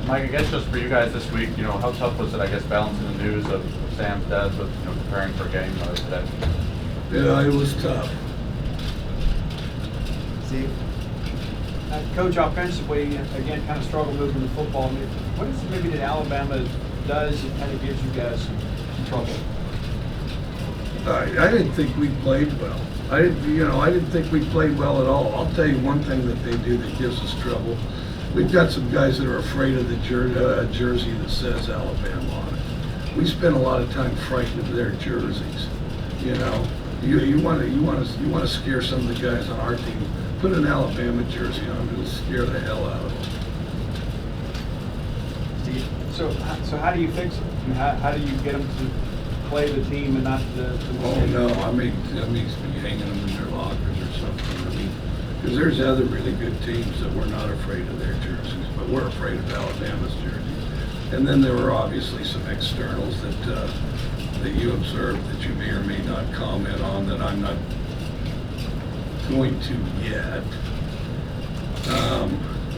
Mike, I guess just for you guys this week, how tough was it, I guess, balancing the news of Sam's death with, preparing for a game today? Yeah, it was tough. Steve? Coach, offensively, again, kind of struggled moving the football. I mean, what is it maybe that Alabama does that kind of gives you guys some trouble? I didn't think we played well. I didn't think we played well at all. I'll tell you one thing that they do that gives us trouble. We've got some guys that are afraid of the jersey that says Alabama on it. We spend a lot of time frightened of their jerseys. You want to scare some of the guys on our team. Put an Alabama jersey on, it'll scare the hell out of them. Steve? So how do you fix it? I mean, how do you get them to play the team and not the Oh no, I mean, that needs to be hanging them in their lockers or something. I mean, because there's other really good teams that we're not afraid of their jerseys, but we're afraid of Alabama's jerseys. And then there were obviously some externals that you observed that you may or may not comment on that I'm not going to yet.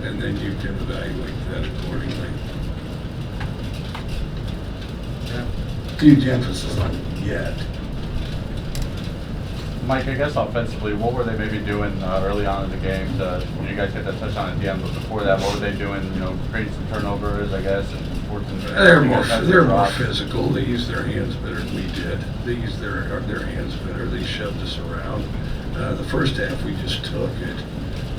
And then you can evaluate that accordingly. Huge emphasis on yet. Mike, I guess offensively, what were they maybe doing early on in the game? You guys hit that touchdown at the end, but before that, what were they doing? Creating some turnovers, I guess, and forcing. They're more physical. They use their hands better than we did. They used their hands better. They shoved us around. The first half we just took it.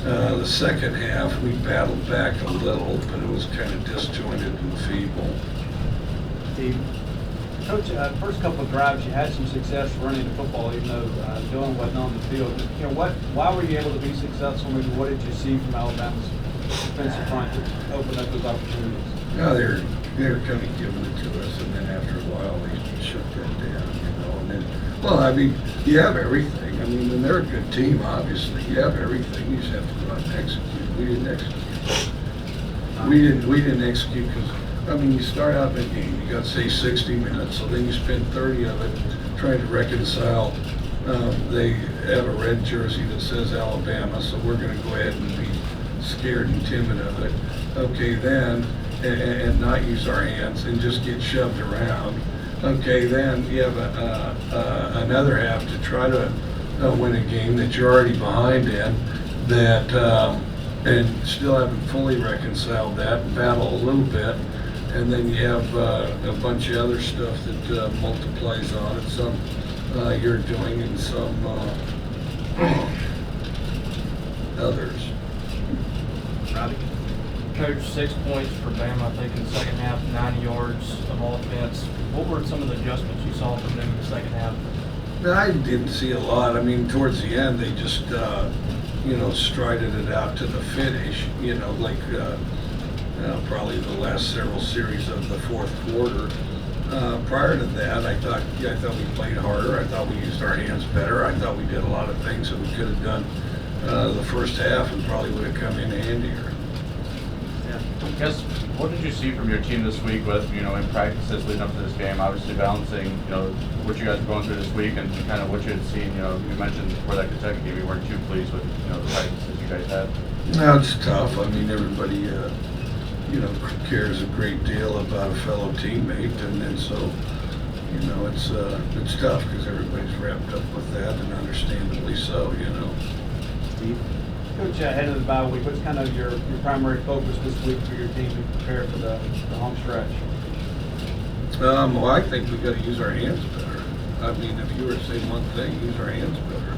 The second half we battled back a little, but it was kind of disjointed and feeble. Steve? Coach, first couple of drives, you had some success running the football, even though Dylan wasn't on the field. Why were you able to be successful? Maybe what did you see from Alabama's defensive front to open up those opportunities? No, they were kind of giving it to us, and then after a while they shut that down, And then, well, I mean, you have everything. I mean, and they're a good team, obviously. You have everything. You just have to go out and execute. We didn't execute. We didn't execute because. I mean, you start out in a game, you got, say, 60 minutes, so then you spend 30 of it trying to reconcile. They have a red jersey that says Alabama, so we're going to go ahead and be scared and timid of it. Okay, then, and not use our hands and just get shoved around. Okay, then you have another half to try to win a game that you're already behind in, and still haven't fully reconciled that, and battle a little bit. And then you have a bunch of other stuff that multiplies on it. Some you're doing and some others. Robbie? Coach, 6 points for Bama, I think, in the second half, 90 yards of offense. What were some of the adjustments you saw from them in the second half? I didn't see a lot. I mean, towards the end, they just, strided it out to the finish, probably the last several series of the fourth quarter. Prior to that, I thought we played harder. I thought we used our hands better. I thought we did a lot of things that we could have done the first half and probably would have come in handier. I guess, what did you see from your team this week with, in practices leading up to this game, obviously balancing, what you guys were going through this week and kind of what you had seen, you mentioned before that Kentucky game, you weren't too pleased with, the practices you guys had. No, it's tough. I mean, everybody, cares a great deal about a fellow teammate, and so, it's tough because everybody's wrapped up with that, and understandably so, Steve? Coach, ahead of the bye week, what's kind of your primary focus this week for your team to prepare for the home stretch? Well, I think we got to use our hands better. I mean, if you were to say one thing, use our hands better.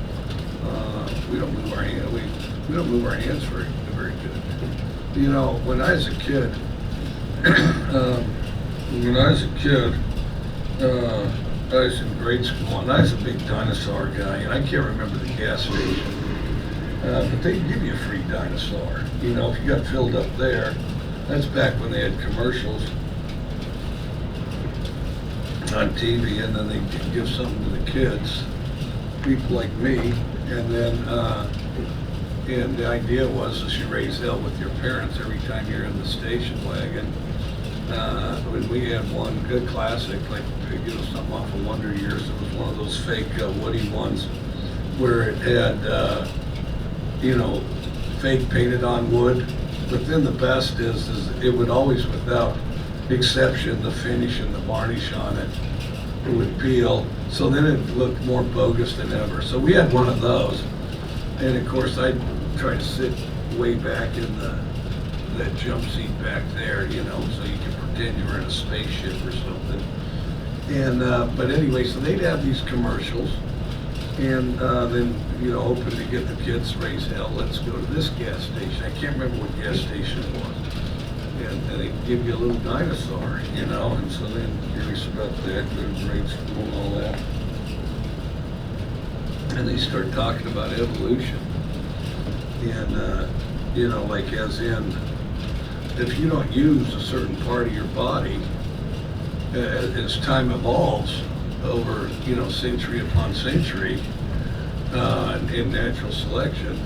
We don't move our hands. We don't move our hands very good. When I was a kid, I was in grade school, and I was a big dinosaur guy, and I can't remember the gas station. But they'd give you a free dinosaur. If you got filled up there, that's back when they had commercials on TV, and then they'd give something to the kids, people like me, and then and the idea was that you raise hell with your parents every time you're in the station wagon. When we had one good classic, like something off of Wonder Years, it was one of those fake Woody ones where it had fake painted on wood but then the best is it would always, without exception, the finish and the varnish on it, it would peel, so then it looked more bogus than ever. So we had one of those, and of course I'd try to sit way back in that jump seat back there, you know, so you could pretend you were in a spaceship or something. And but anyway, so they'd have these commercials, and then, you know, hoping to get the kids to raise hell, let's go to this gas station. I can't remember what gas station it was. And they give you a little dinosaur, you know, and so then curious about that, go to grade school and all that. And they start talking about evolution. And, you know, like as in, if you don't use a certain part of your body, as time evolves over, you know, century upon century, in natural selection,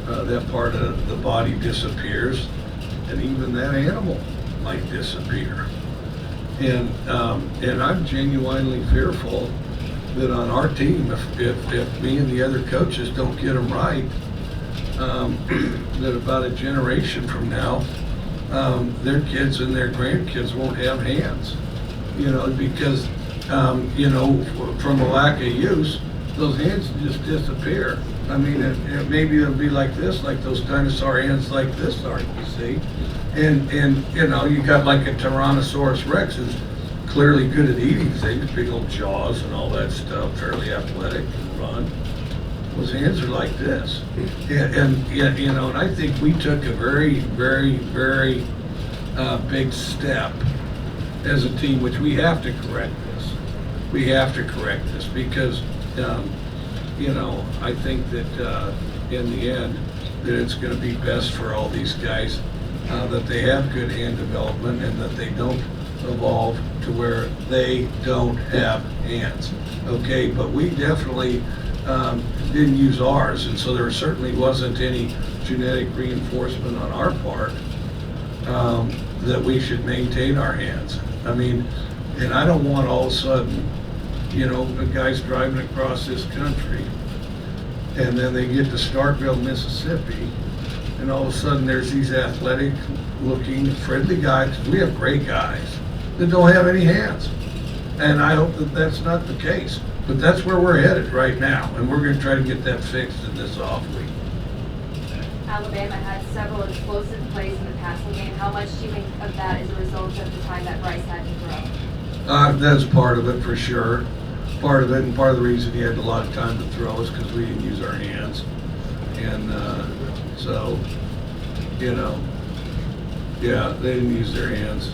that part of the body disappears, and even that animal might disappear. And I'm genuinely fearful that on our team, if me and the other coaches don't get them right, that about a generation from now, their kids and their grandkids won't have hands. You know, because, you know, from a lack of use, those hands just disappear. I mean, maybe it'll be like this, like those dinosaur hands like this are, you see? And you know, you got like a Tyrannosaurus Rex who's clearly good at eating things, big old jaws and all that stuff, fairly athletic and run. His hands are like this. And you know, and I think we took a very, very, very big step as a team, which we have to correct this. We have to correct this because, you know, I think that in the end, that it's going to be best for all these guys that they have good hand development and that they don't evolve to where they don't have hands. Okay, but we definitely didn't use ours, and so there certainly wasn't any genetic reinforcement on our part that we should maintain our hands. I mean, and I don't want all of a sudden, you know, the guys driving across this country, and then they get to Starkville, Mississippi, and all of a sudden there's these athletic-looking, friendly guys. We have great guys that don't have any hands, and I hope that that's not the case. But that's where we're headed right now, and we're going to try to get that fixed in this off week. Alabama had several explosive plays in the passing game. How much do you think of that as a result of the time that Bryce had to throw? That's part of it for sure. Part of it, and part of the reason he had a lot of time to throw is because we didn't use our hands. And so, you know, yeah, they didn't use their hands.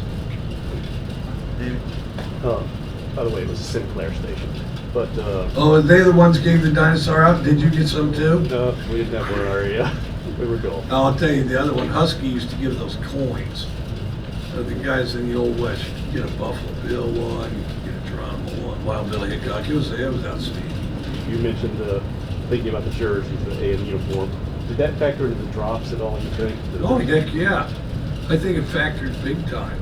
By the way, it was a Sinclair station, but Oh, they the ones gave the dinosaur out? Did you get some too? no, we didn't have one in our area. We were cool. I'll tell you, the other one, Husky used to give those coins. The guys in the Old West, you get a Buffalo Bill one, you get a Geronimo one, Wild Bill Hickok. It was outstanding. You mentioned thinking about the jerseys, the A&M uniform. Did that factor into the drops at all, you think? Oh, heck yeah. I think it factored big time.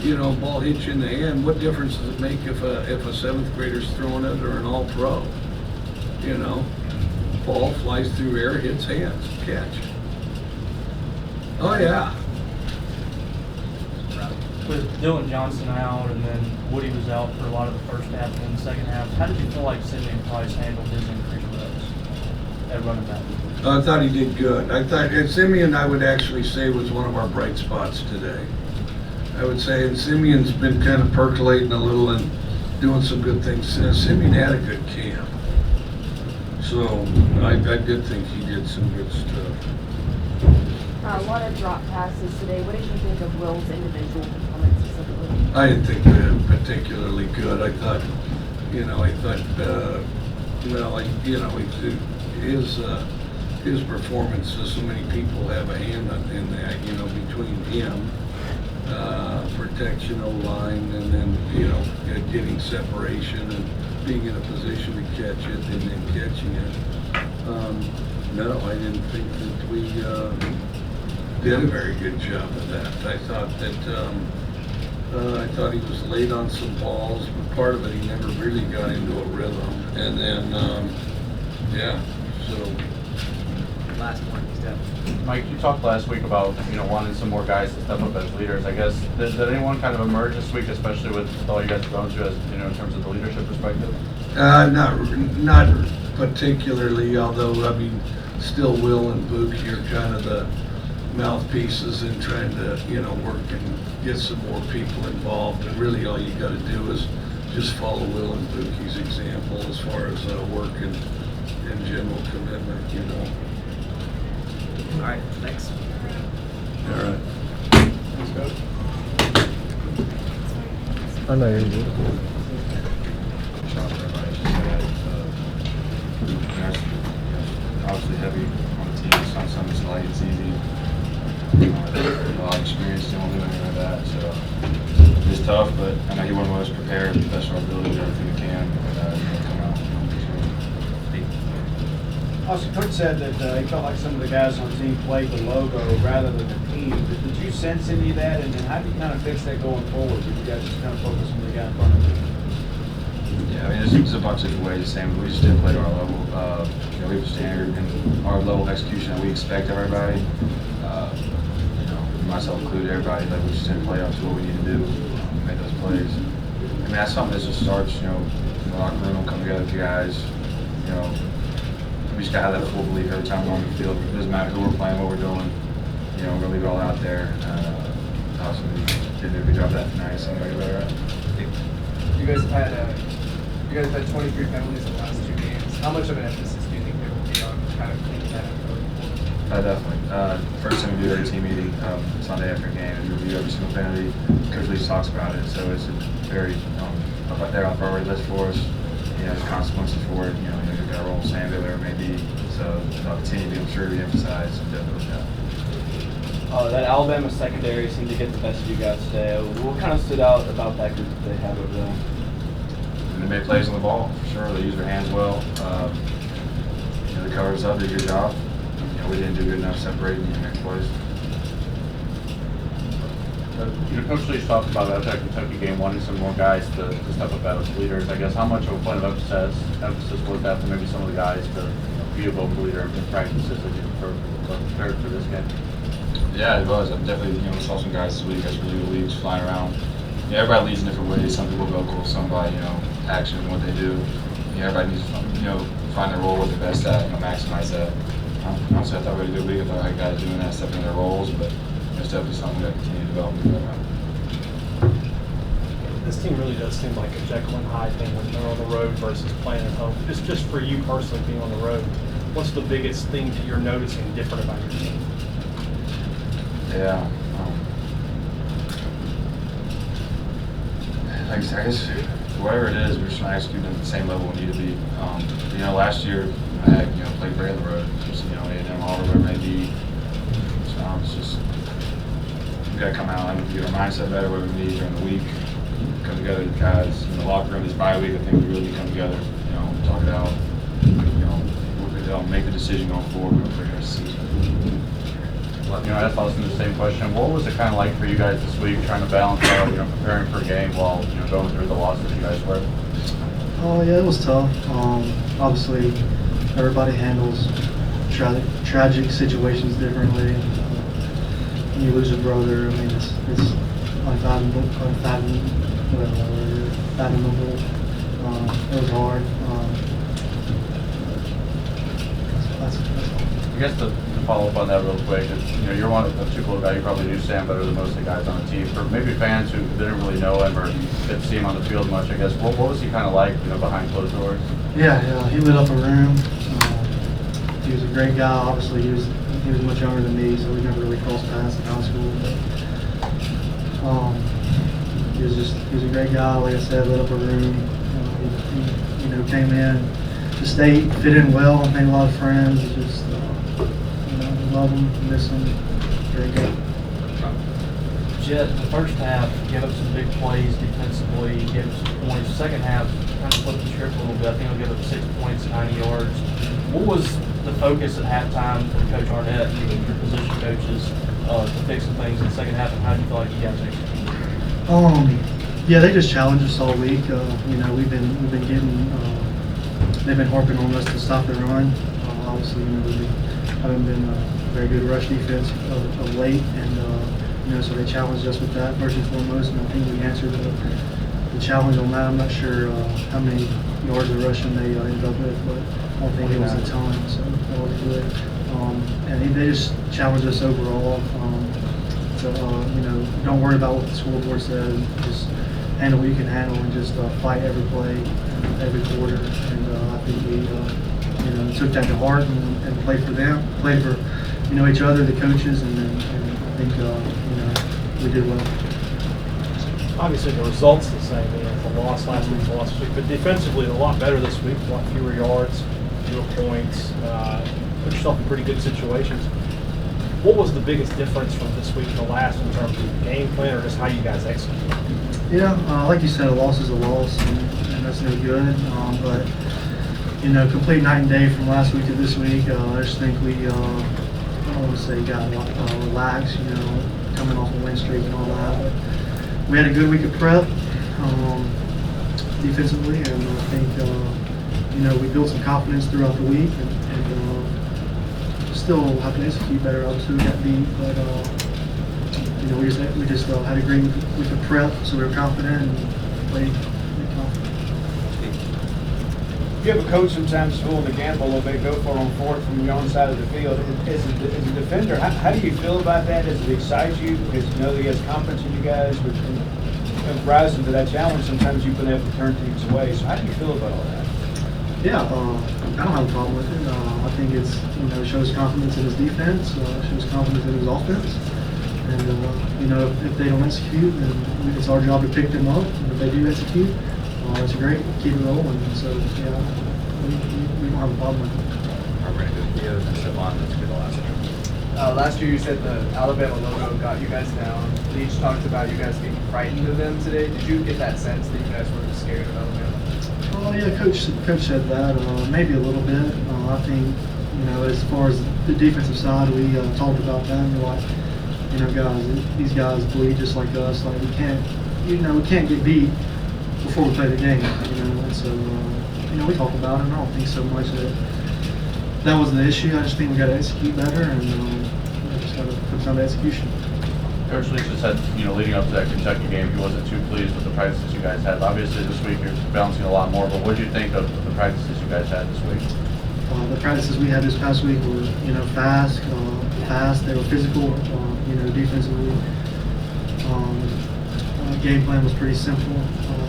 You know, ball hits you in the hand, what difference does it make if a seventh grader's throwing it or an all-pro? You know, ball flies through air, hits hands, catch. Oh, yeah. With Dylan Johnson out and then Woody was out for a lot of the first half and then the second half, how did you feel like Simeon Price handled his increased reps at running back? I thought he did good. I thought, and Simeon, I would actually say, was one of our bright spots today. I would say, and Simeon's been kind of percolating a little and doing some good things. Simeon had a good camp. So I did think he did some good stuff. A lot of drop passes today. What did you think of Will's individual performance specifically? I didn't think they were particularly good. I thought, you know, his performance, so many people have a hand in that, you know, between him, protection O-line, and then, you know, getting separation and being in a position to catch it and then catching it. No, I didn't think that we did a very good job of that. I thought he was late on some balls, but part of it he never really got into a rhythm. And then, yeah, so last one. He's definitely. Mike, you talked last week about, wanting some more guys to step up as leaders. I guess, did anyone kind of emerge this week, especially with all you guys are going through as, in terms of the leadership perspective? Not particularly, although, I mean, still Will and Buki are kind of the mouthpieces in trying to, work and get some more people involved. And really all you gotta do is just follow Will and Buki's example as far as work and general commitment, All right, thanks. All right. Let's go. I know you're good. Shot for everybody, just say that, obviously heavy on the team. It's not something that's light, it's easy. A lot of experience dealing with anything like that, so it's tough, but I know he wasn't most prepared, the best of our ability, do everything we can, and come out. Also, Coach said that he felt like some of the guys on the team played the logo rather than the team. Did you sense any of that? And then how do you kind of fix that going forward? Did you guys just kind of focus on the guy in front of you? Yeah, I mean, there's a bunch of different ways, same, but we just didn't play to our level. We have a standard and our level of execution that we expect everybody. Myself included, everybody, like we just didn't play up to what we need to do to make those plays. I mean, that's something that just starts, in the locker room, come together with the guys. We just gotta have that full belief every time we're on the field. It doesn't matter who we're playing, what we're doing. We're gonna leave it all out there. Obviously, we did a good job of that tonight, so I'm gonna get better at it. You guys have had 23 penalties in the last 2 games. How much of an emphasis do you think there will be on kind of cleaning that up going forward? Definitely. First thing we do every team meeting Sunday after a game is review every single penalty. Coach Lee talks about it, so it's a very up there on the priority list for us. There's consequences for it. You've got to roll sand, whatever it may be. So I'll continue to, I'm sure, re-emphasize definitely that. That Alabama secondary seemed to get the best of you guys today. What kind of stood out about that group that they have over there? And they made plays on the ball, for sure. They use their hands well. They covered us up, did a good job. We didn't do good enough separating the next plays. Coach Leach talked about after that Kentucky game wanting some more guys to step up as leaders. I guess how much of a point of emphasis was that for maybe some of the guys to be a vocal leader in practices as you prepared for this game? Yeah, it was. I definitely saw some guys this week as really the leagues flying around. Everybody leads in different ways. Some people vocal, some by action and what they do. Everybody needs to find their role, what they're best at, maximize that. Honestly, I thought we had a good week. I thought I had guys doing that, stepping in their roles, but it's definitely something that continue to develop. This team really does seem like a Jekyll and Hyde thing when they're on the road versus playing at home. Just for you personally being on the road, what's the biggest thing that you're noticing different about your team? Yeah. I guess whatever it is, we're just not executing at the same level we need to be. Last year I had played great on the road, just A&M, Auburn, whatever it may be. So it's just we got to come out and get our mindset better, whatever we need during the week. Come together, the guys in the locker room this bye week. I think we really come together, talk it out, work it, make the decision going forward. We're going to see. I asked Austin the same question. What was it kind of like for you guys this week, trying to balance out, preparing for a game while, going through the loss that you guys were? Oh yeah, it was tough. Obviously, everybody handles tragic situations differently. When you lose a brother, I mean, it's unfathomable. It was hard. That's all. I guess to follow up on that real quick, you're one of the two cool guys. You probably knew Sam better than most of the guys on the team. For maybe fans who didn't really know him or didn't see him on the field much, I guess, what was he kind of like, behind closed doors? Yeah, he lit up a room. He was a great guy. Obviously, he was much younger than me, so we never really crossed paths in high school. But he was a great guy. Like I said, lit up a room. He came in to state, fit in well, made a lot of friends. Just love him, miss him. Very good. Jet, the first half, gave up some big plays defensively, gave up some points. Second half, kind of flipped the script a little bit. I think he'll give up 6 points, 90 yards. What was the focus at halftime from Coach Arnett and your position coaches to fix some things in the second half, and how do you feel like you guys executed? Yeah, they just challenged us all week. We've been getting they've been harping on us to stop the run. Obviously, haven't been a very good rush defense of late, and so they challenged us with that first and foremost, and I think we answered the challenge on that. I'm not sure how many yards of rushing they ended up with, but I don't think it was a ton, so that was good. And they just challenged us overall. So don't worry about what the scoreboard says. Just handle what you can handle, and just fight every play, every quarter. And I think we took that to heart and played for them, played for each other, the coaches, and I think we did well. Obviously, the result's the same. The loss last week, the loss this week, but defensively, a lot better this week. A lot fewer yards, fewer points. Put yourself in pretty good situations. What was the biggest difference from this week to the last in terms of game plan, or just how you guys execute? Yeah, like you said, a loss is a loss, and that's no good. But complete night and day from last week to this week. I just think we, I don't want to say got relaxed, coming off a win streak and all that. But we had a good week of prep defensively, and I think we built some confidence throughout the week, and still have to execute better. Obviously, we got beat, but we just had a great week of prep, so we were confident and played confident. You have a coach sometimes willing to gamble a little bit, go for it on fourth from your own side of the field. As a defender, how do you feel about that? Does it excite you because you know that he has confidence in you guys? But rising to that challenge, sometimes you've been able to turn teams away. So how do you feel about all that? Yeah, I don't have a problem with it. I think it's shows confidence in his defense, shows confidence in his offense, and if they don't execute, then it's our job to pick them up. And if they do execute, it's great. Keep it rolling. So yeah, we don't have a problem with it. Are we ready to go to Siobhan? Let's get the last one. Last year you said the Alabama logo got you guys down. Leach talked about you guys being frightened of them today. Did you get that sense that you guys were scared of Alabama? Oh yeah, coach said that. Maybe a little bit. I think as far as the defensive side, we talked about them. Like guys, these guys bleed just like us. Like we can't get beat before we play the game. And so we talked about it. And I don't think so much that was the issue. I just think we got to execute better, and just got to put down the execution. Coach Leach said, leading up to that Kentucky game, he wasn't too pleased with the practices you guys had. Obviously, this week you're bouncing a lot more, but what did you think of the practices you guys had this week? The practices we had this past week were, fast. They were physical, defensively. Game plan was pretty simple,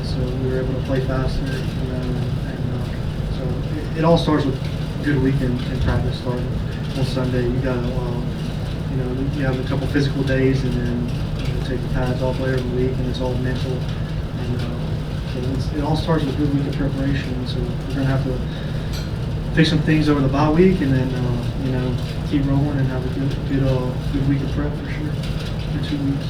so we were able to play faster. So it all starts with a good week in practice starting on Sunday. You got to, you have a couple physical days, and then take the pads off later in the week, and it's all mental. And so it all starts with a good week of preparation. So we're going to have to fix some things over the bye week, and then keep rolling and have a good week of prep for sure for 2 weeks.